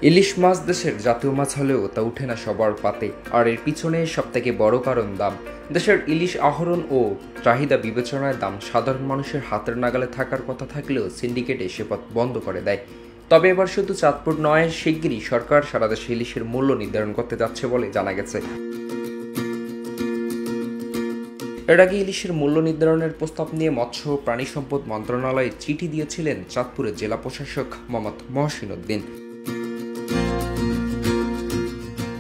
ইলিশ মাছ দেশের জাতীয় মাছ হলেও তা উঠে না সবার পাতে, আর এর পিছনে সবথেকে বড় কারণ দাম। দেশের ইলিশ আহরণ ও চাহিদা বিবেচনায় দাম সাধারণ মানুষের হাতের নাগালে থাকার কথা থাকলেও সিন্ডিকেট সে পথ বন্ধ করে দেয়। তবে এবার শুধু চাঁদপুর নয়, শিগগিরই সরকার সারা দেশে ইলিশের মূল্য নির্ধারণ করতে যাচ্ছে বলে জানা গেছে। এর আগে ইলিশের মূল্য নির্ধারণের প্রস্তাব নিয়ে মৎস্য ও প্রাণী সম্পদ মন্ত্রণালয়ে চিঠি দিয়েছিলেন চাঁদপুরের জেলা প্রশাসক মোহাম্মদ মহসিন উদ্দিন।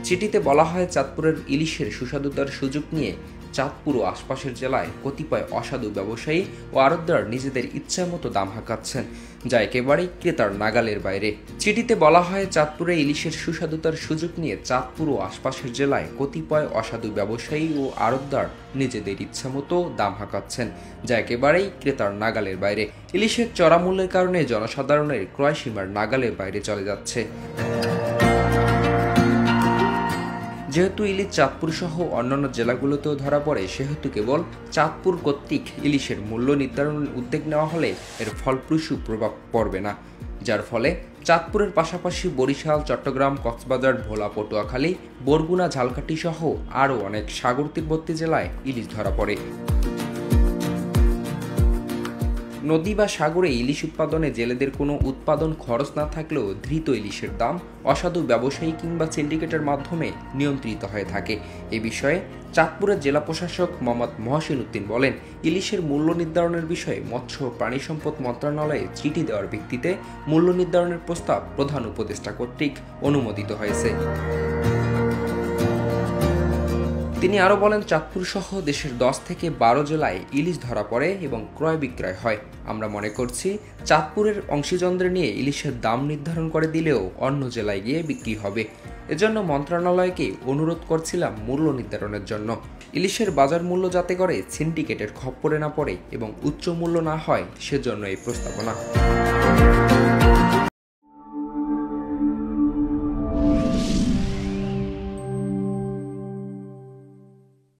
চিঠিতে বলা হয়, চাঁদপুরের ইলিশের সুস্বাদুতার সুযোগ নিয়ে চাঁদপুর ও আশপাশের জেলায় কতিপয় অসাধু ব্যবসায়ী ও আড়তদার নিজেদের ইচ্ছামতো দাম হাঁকাচ্ছেন, যা একেবারেই ক্রেতার নাগালের বাইরে। চিঠিতে বলা হয়, চাঁদপুরে ইলিশের সুস্বাদুতার সুযোগ নিয়ে চাঁদপুর ও আশপাশের জেলায় কতিপয় অসাধু ব্যবসায়ী ও আড়তদার নিজেদের ইচ্ছামতো দাম হাঁকাচ্ছেন, যা একেবারেই ক্রেতার নাগালের বাইরে। ইলিশের চড়া মূল্যের কারণে জনসাধারণের ক্রয় সীমার নাগালের বাইরে চলে যাচ্ছে। যেহেতু ইলিশ চাঁদপুর সহ অন্যান্য জেলাগুলোতেও ধরা পড়ে, সেহেতু কেবল চাঁদপুর কর্তৃক ইলিশের মূল্য নির্ধারণের উদ্যোগ নেওয়া হলে এর ফলপ্রসূ প্রভাব পড়বে না, যার ফলে চাঁদপুরের পাশাপাশি বরিশাল, চট্টগ্রাম, কক্সবাজার, ভোলা, পটুয়াখালী, বরগুনা, ঝালকাঠি সহ আরও অনেক সাগর তীরবর্তী জেলায় ইলিশ ধরা পড়ে। নদী বা সাগরে ইলিশ উৎপাদনে জেলেদের কোনো উৎপাদন খরচ না থাকলেও ধৃত ইলিশের দাম অসাধু ব্যবসায়ী কিংবা সিন্ডিকেটের মাধ্যমে নিয়ন্ত্রিত হয়ে থাকে। এ বিষয়ে চাঁদপুরের জেলা প্রশাসক মোহাম্মদ মহসিন উদ্দিন বলেন, ইলিশের মূল্য নির্ধারণের বিষয়ে মৎস্য ও প্রাণী সম্পদ মন্ত্রণালয়ে চিঠি দেওয়ার ভিত্তিতে মূল্য নির্ধারণের প্রস্তাব প্রধান উপদেষ্টা কর্তৃক অনুমোদিত হয়েছে। তিনি আরও বলেন, চাঁদপুর সহ দেশের 10 থেকে 12 জেলায় ইলিশ ধরা পড়ে এবং ক্রয় বিক্রয় হয়। আমরা মনে করছি, চাঁদপুরের অংশীজনদের নিয়ে ইলিশের দাম নির্ধারণ করে দিলেও অন্য জেলায় গিয়ে বিক্রি হবে। এজন্য মন্ত্রণালয়কে অনুরোধ করছিলাম মূল্য নির্ধারণের জন্য। ইলিশের বাজার মূল্য যাতে করে সিন্ডিকেটের খপ্পরে না পড়ে এবং উচ্চ মূল্য না হয়, সেজন্য এই প্রস্তাবনা।